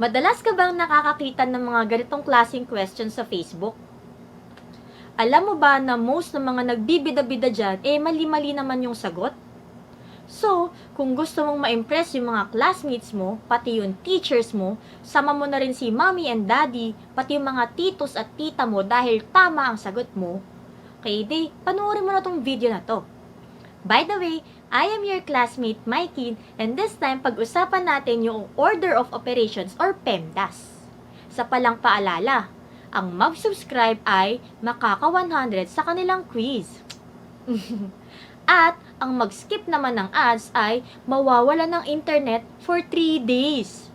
Madalas ka bang nakakakita ng mga ganitong klaseng questions sa Facebook? Alam mo ba na most ng mga nagbibida-bida dyan, mali-mali naman yung sagot? So, kung gusto mong ma-impress yung mga classmates mo, pati yung teachers mo, sama mo na rin si mommy and daddy, pati yung mga titos at tita mo dahil tama ang sagot mo, okay, panoorin mo na tong video na to. By the way, I am your classmate Mykene, and this time pag-usapan natin yung Order of Operations or PMDAS. Sa palang paalala, ang mag-subscribe ay makaka 100 sa kanilang quiz. At ang mag-skip naman ng ads ay mawawala ng internet for 3 days.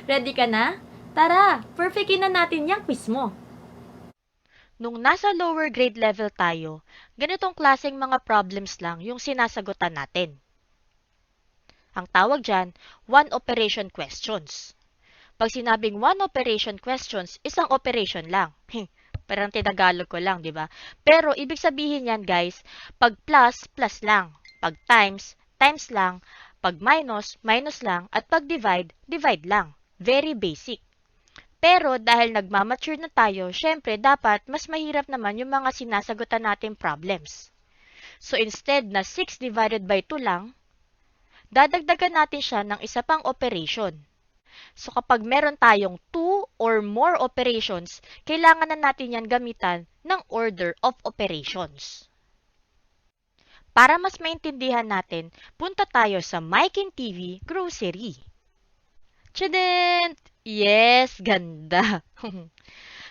Ready ka na? Tara, perfectin na natin yung quiz mo. Nung nasa lower grade level tayo, ganitong klaseng mga problems lang yung sinasagutan natin. Ang tawag dyan, one operation questions. Pag sinabing one operation questions, isang operation lang. Parang tinagalog ko lang, di ba? Pero ibig sabihin yan, guys, pag plus, plus lang. Pag times, times lang. Pag minus, minus lang. At pag divide, divide lang. Very basic. Pero dahil nagmamature na tayo, syempre dapat mas mahirap naman yung mga sinasagutan natin problems. So instead na 6 divided by 2 lang, dadagdagan natin siya ng isa pang operation. So kapag meron tayong 2 or more operations, kailangan na natin yan gamitan ng order of operations. Para mas maintindihan natin, punta tayo sa MykeneTV Grocery. Tchadent! Yes, ganda.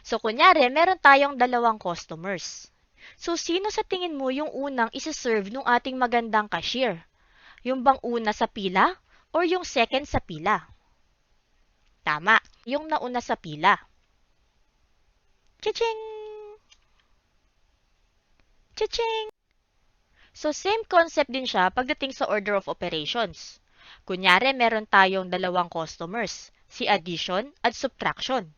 So, kunyari, meron tayong dalawang customers. So, sino sa tingin mo yung unang isa-serve ng ating magandang cashier? Yung bang una sa pila or yung second sa pila? Tama, yung nauna sa pila. Cha-ching! Cha-ching! So, same concept din siya pagdating sa order of operations. Kunyari, meron tayong dalawang customers, si addition at subtraction.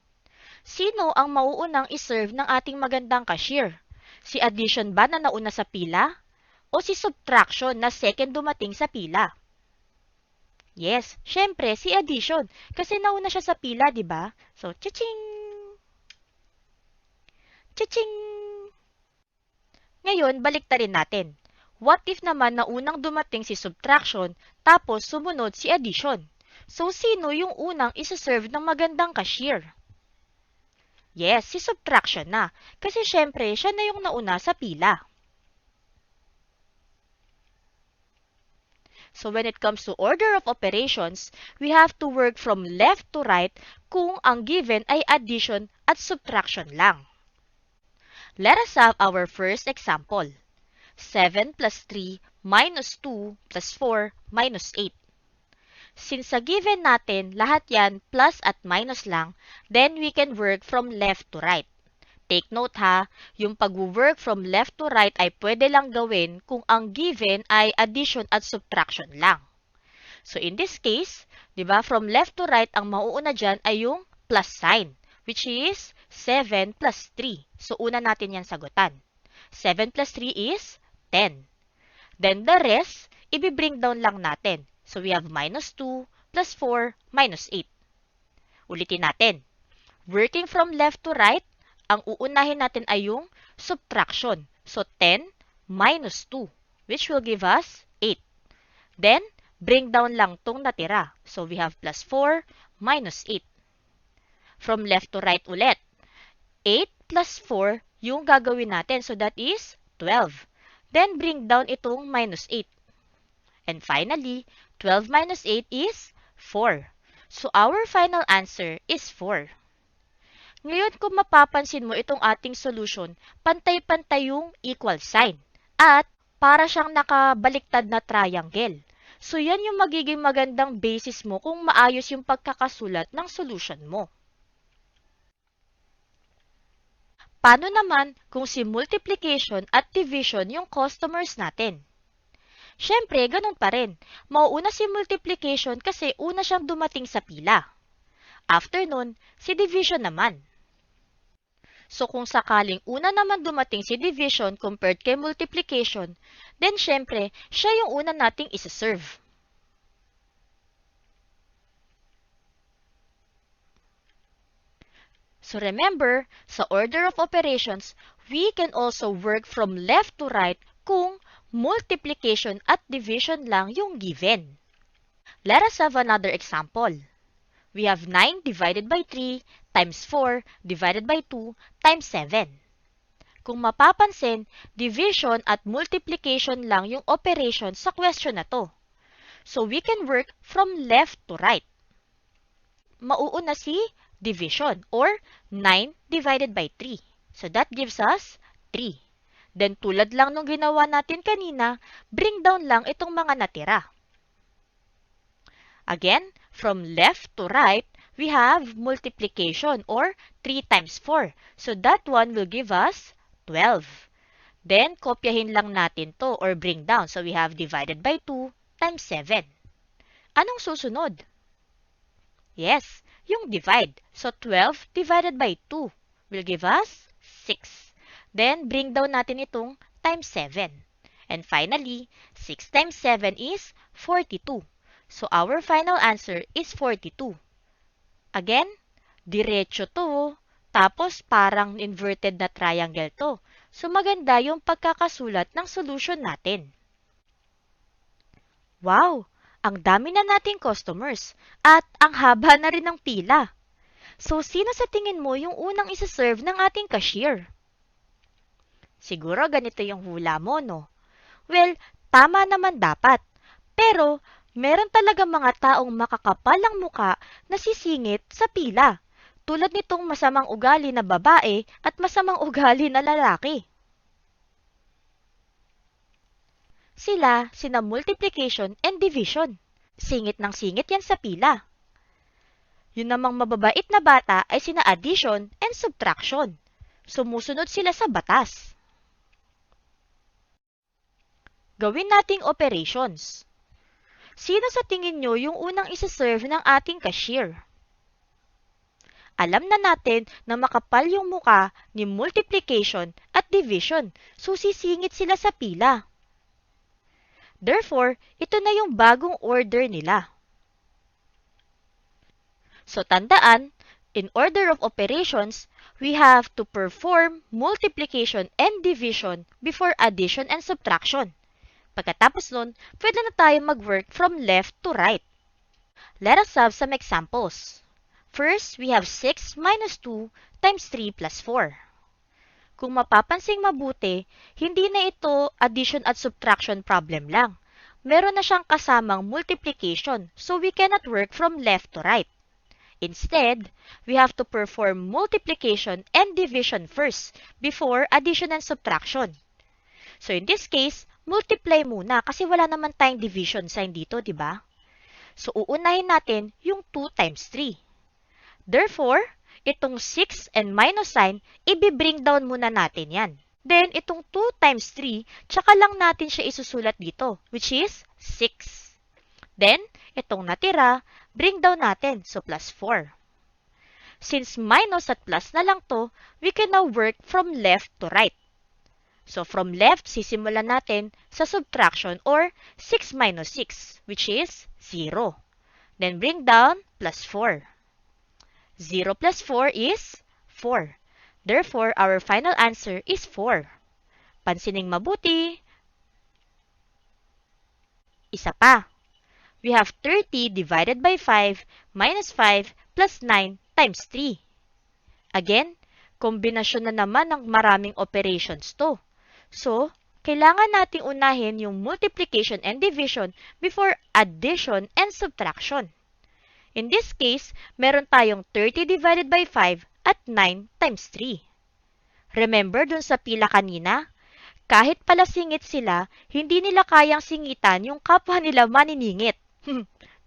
Sino ang mauunang iserve ng ating magandang cashier? Si addition ba na nauna sa pila? O si subtraction na second dumating sa pila? Yes, syempre si addition kasi nauna siya sa pila, di ba? So, cha-ching! Cha-ching! Ngayon, baliktarin natin. What if naman na unang dumating si subtraction tapos sumunod si addition? So, sino yung unang isa-serve ng magandang cashier? Yes, si subtraction na. Kasi syempre, siya na yung nauna sa pila. So, when it comes to order of operations, we have to work from left to right kung ang given ay addition at subtraction lang. Let us have our first example. 7 plus 3 minus 2 plus 4 minus 8. Since sa given natin, lahat yan plus at minus lang, then we can work from left to right. Take note ha, yung pag-work from left to right ay pwede lang gawin kung ang given ay addition at subtraction lang. So in this case, di ba, from left to right, ang mauuna dyan ay yung plus sign, which is 7 plus 3. So una natin yan sagutan. 7 plus 3 is 10. Then the rest, i-bring down lang natin. So we have minus 2 plus 4 minus 8. Ulitin natin. Working from left to right, ang uunahin natin ay yung subtraction. So 10 minus 2, which will give us 8. Then, bring down lang tong natira. So we have plus 4 minus 8. From left to right ulit. 8 plus 4 yung gagawin natin. So that is 12. Then, bring down itong minus 8. And finally, 12 minus 8 is 4. So, our final answer is 4. Ngayon, kung mapapansin mo itong ating solution, pantay-pantay yung equal sign. At para siyang nakabaliktad na triangle. So, yan yung magiging magandang basis mo kung maayos yung pagkakasulat ng solution mo. Paano naman kung si multiplication at division yung customers natin? Siyempre, ganun pa rin. Mauuna si multiplication kasi una siyang dumating sa pila. After nun, si division naman. So, kung sakaling una naman dumating si division compared kay multiplication, then siyempre, siya yung una nating isa-serve. So remember, sa order of operations, we can also work from left to right kung multiplication at division lang yung given. Let us have another example. We have 9 divided by 3 times 4 divided by 2 times 7. Kung mapapansin, division at multiplication lang yung operation sa question na to. So we can work from left to right. Mauuna si division or 9 divided by 3. So that gives us 3. Then tulad lang nung ginawa natin kanina, bring down lang itong mga natira. Again, from left to right, we have multiplication or 3 times 4. So that one will give us 12. Then, kopyahin lang natin to or bring down. So we have divided by 2 times 7. Anong susunod? Yes, yung divide. So 12 divided by 2 will give us 6. Then, bring down natin itong times 7. And finally, 6 times 7 is 42. So our final answer is 42. Again, diretso to. Tapos parang inverted na triangle to. So maganda yung pagkakasulat ng solution natin. Wow! Ang dami na nating customers at ang haba na rin ng pila. So sino sa tingin mo yung unang isa-serve ng ating cashier? Siguro ganito yung hula mo, no? Well, tama naman dapat. Pero meron talaga mga taong makakapal ang muka na sisingit sa pila. Tulad nitong masamang ugali na babae at masamang ugali na lalaki. Sina multiplication and division. Singit ng singit yan sa pila. Yun namang mababait na bata ay sina addition and subtraction. Sumusunod sila sa batas. Gawin nating operations. Sino sa tingin nyo yung unang isa-serve ng ating cashier? Alam na natin na makapal yung muka ni multiplication at division, so sisingit sila sa pila. Therefore, ito na yung bagong order nila. So tandaan, in order of operations, we have to perform multiplication and division before addition and subtraction. Pagkatapos nun, pwede na tayo mag-work from left to right. Let us have some examples. First, we have 6 minus 2 times 3 plus 4. Kung mapapansing mabuti, hindi na ito addition at subtraction problem lang. Meron na siyang kasamang multiplication, so we cannot work from left to right. Instead, we have to perform multiplication and division first before addition and subtraction. So in this case, multiply muna kasi wala naman tayong division sign dito, di ba? So uunahin natin yung 2 times 3. Therefore, itong 6 and minus sign, i-bring down muna natin yan. Then, itong 2 times 3, tsaka lang natin siya isusulat dito, which is 6. Then, itong natira, bring down natin, so plus 4. Since minus at plus na lang to, we can now work from left to right. So, from left, sisimulan natin sa subtraction or 6 minus 6, which is 0. Then, bring down plus 4. 0 plus 4 is 4. Therefore, our final answer is 4. Pansining mabuti. Isa pa. We have 30 divided by 5 minus 5 plus 9 times 3. Again, kombinasyon na naman ng maraming operations to. So, kailangan nating unahin yung multiplication and division before addition and subtraction. In this case, meron tayong 30 divided by 5 at 9 times 3. Remember dun sa pila kanina? Kahit pala singit sila, hindi nila kayang singitan yung kapwa nila maniningit.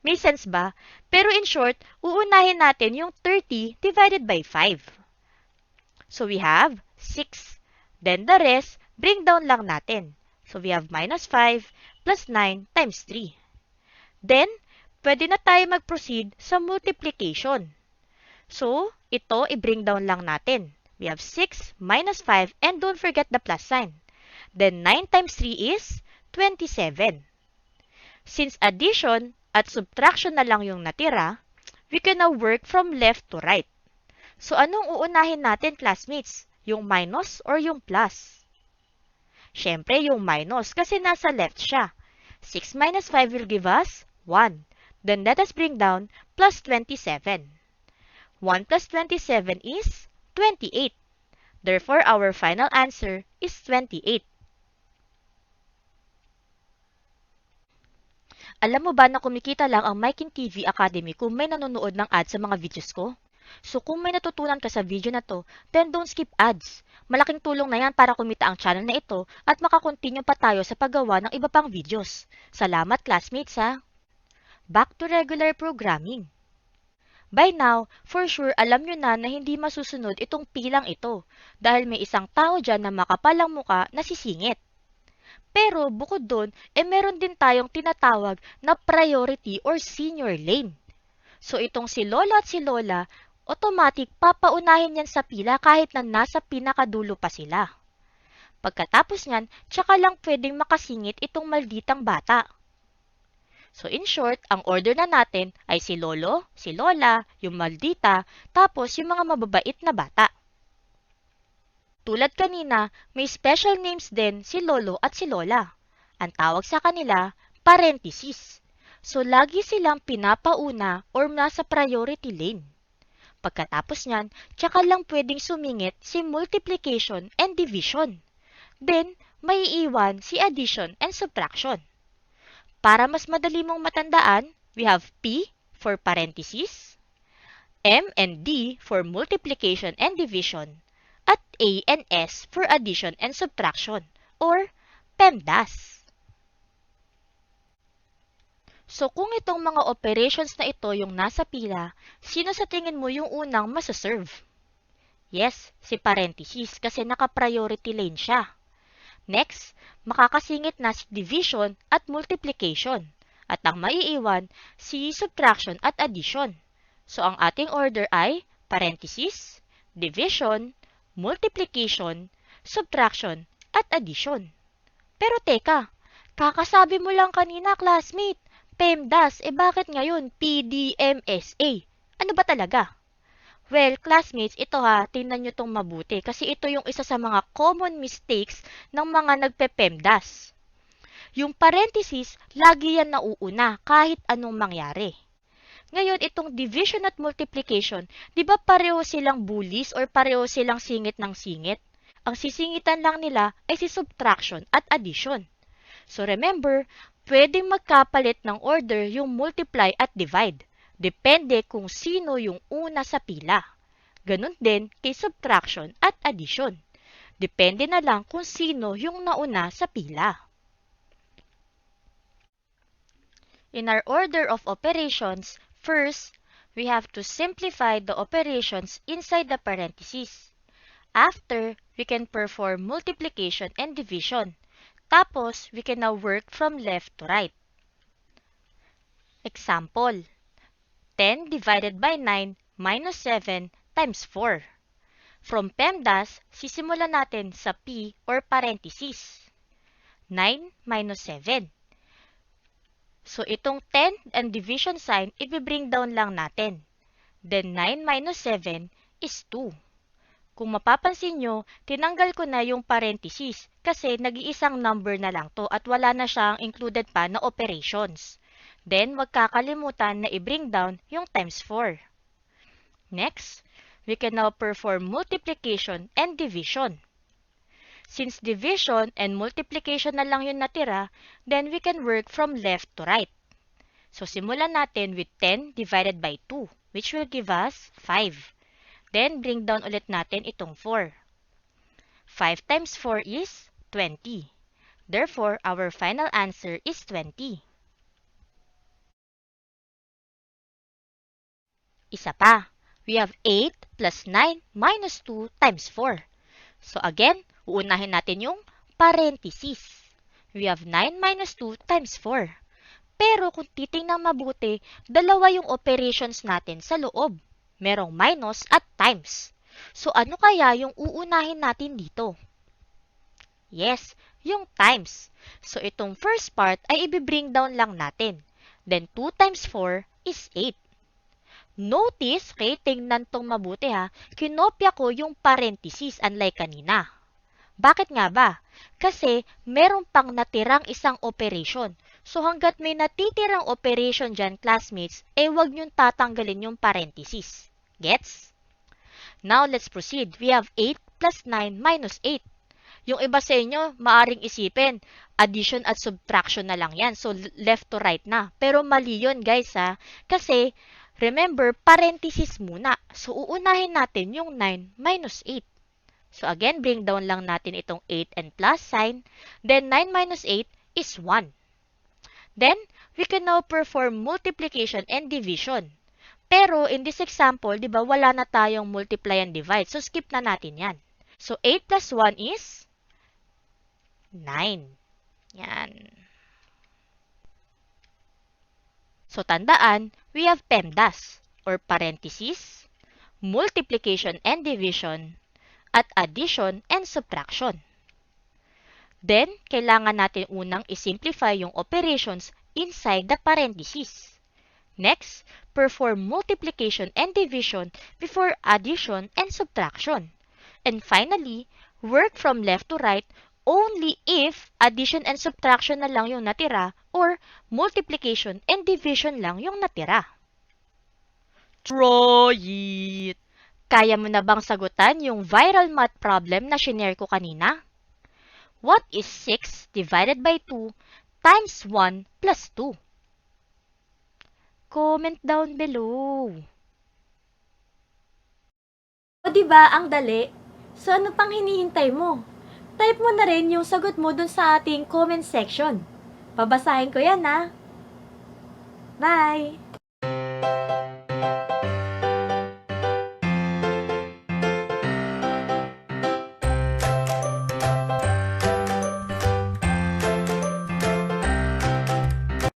May sense ba? Pero in short, uunahin natin yung 30 divided by 5. So we have 6. Then the rest, bring down lang natin. So we have minus 5 plus 9 times 3. Then, pwede na tayo mag-proceed sa multiplication. So, ito i-bring down lang natin. We have 6 minus 5 and don't forget the plus sign. Then 9 times 3 is 27. Since addition at subtraction na lang yung natira, we can now work from left to right. So anong uunahin natin, classmates? Yung minus or yung plus? Siyempre, yung minus kasi nasa left siya. 6 minus 5 will give us 1. Then let us bring down plus 27. 1 plus 27 is 28. Therefore, our final answer is 28. Alam mo ba na kumikita lang ang MykeneTV Academy kung may nanonood ng ads sa mga videos ko? So kung may natutunan ka sa video na to, then don't skip ads. Malaking tulong na yan para kumita ang channel na ito at makakontinue pa tayo sa paggawa ng iba pang videos. Salamat classmates ha! Back to regular programming. By now, for sure alam nyo na hindi masusunod itong pilang ito dahil may isang tao dyan na makapalang muka na sisingit. Pero bukod doon, meron din tayong tinatawag na priority or senior lane. So itong si Lola at si Lola, automatic papaunahin yan sa pila kahit na nasa pinakadulo pa sila. Pagkatapos nyan, tsaka lang pwedeng makasingit itong malditang bata. So in short, ang order na natin ay si Lolo, si Lola, yung maldita, tapos yung mga mababait na bata. Tulad kanina, may special names din si Lolo at si Lola. Ang tawag sa kanila, parenthesis. So lagi silang pinapauna or nasa priority lane. Pagkatapos nyan, tsaka lang pwedeng sumingit si multiplication and division. Then, may iwan si addition and subtraction. Para mas madali mong matandaan, we have P for parenthesis, M and D for multiplication and division, at A and S for addition and subtraction, or PMDAS. So kung itong mga operations na ito yung nasa pila, sino sa tingin mo yung unang masaserve? Yes, si parenthesis kasi naka-priority lane siya. Next, makakasingit na si division at multiplication. At ang maiiwan, si subtraction at addition. So ang ating order ay parenthesis, division, multiplication, subtraction, at addition. Pero teka, kakasabi mo lang kanina, classmate, PMDAS, bakit ngayon PDMSA? Ano ba talaga? Well, classmates, ito ha, tingnan nyo tong mabuti kasi ito yung isa sa mga common mistakes ng mga nagpe-PMDAS. Yung parenthesis, lagi yan nauuna kahit anong mangyari. Ngayon, itong division at multiplication, di ba pareho silang bullies or pareho silang singit ng singit? Ang sisingitan lang nila ay si subtraction at addition. So remember, pwedeng magkapalit ng order yung multiply at divide. Depende kung sino yung una sa pila. Ganun din kay subtraction at addition. Depende na lang kung sino yung nauna sa pila. In our order of operations, first, we have to simplify the operations inside the parentheses. After, we can perform multiplication and division. Tapos, we can now work from left to right. Example, 10 divided by 9 minus 7 times 4. From PEMDAS, sisimulan natin sa P or parenthesis. 9 minus 7. So, itong 10 and division sign, i-bring down lang natin. Then, 9 minus 7 is 2. Kung mapapansin nyo, tinanggal ko na yung parenthesis kasi nag-iisang number na lang to at wala na siyang included pa na operations. Then, wag kakalimutan na i-bring down yung times 4. Next, we can now perform multiplication and division. Since division and multiplication na lang yung natira, then we can work from left to right. So, simulan natin with 10 divided by 2, which will give us 5. Then, bring down ulit natin itong 4. 5 times 4 is 20. Therefore, our final answer is 20. Isa pa, we have 8 plus 9 minus 2 times 4. So again, uunahin natin yung parenthesis. We have 9 minus 2 times 4. Pero kung titingnan mabuti, dalawa yung operations natin sa loob. Merong minus at times. So ano kaya yung uunahin natin dito? Yes, yung times. So itong first part ay i-bring down lang natin. Then 2 times 4 is 8. Notice, okay, tingnan tong mabuti ha, kinopya ko yung parenthesis unlike kanina. Bakit nga ba? Kasi meron pang natirang isang operation. So hanggat may natitirang operation dyan, classmates, wag niyong tatanggalin yung parenthesis. Gets? Now, let's proceed. We have 8 plus 9 minus 8. Yung iba sa inyo, maaring isipin, addition at subtraction na lang yan. So, left to right na. Pero mali yun, guys, ha? Kasi, remember, parenthesis muna. So, uunahin natin yung 9 minus 8. So, again, bring down lang natin itong 8 and plus sign. Then, 9 minus 8 is 1. Then, we can now perform multiplication and division. Pero, in this example, di ba, wala na tayong multiply and divide. So, skip na natin yan. So, 8 plus 1 is 9. Yan. So, tandaan, we have PMDAS, or parenthesis, multiplication and division, at addition and subtraction. Then, kailangan natin unang isimplify yung operations inside the parenthesis. Next, perform multiplication and division before addition and subtraction. And finally, work from left to right only if addition and subtraction na lang yung natira or multiplication and division lang yung natira. Try it! Kaya mo na bang sagutan yung viral math problem na shinare ko kanina? What is 6 divided by 2 times 1 plus 2? Comment down below. O diba, ang dali? So ano pang hinihintay mo? Type mo na rin yung sagot mo dun sa ating comment section. Babasahin ko yan, ha? Bye!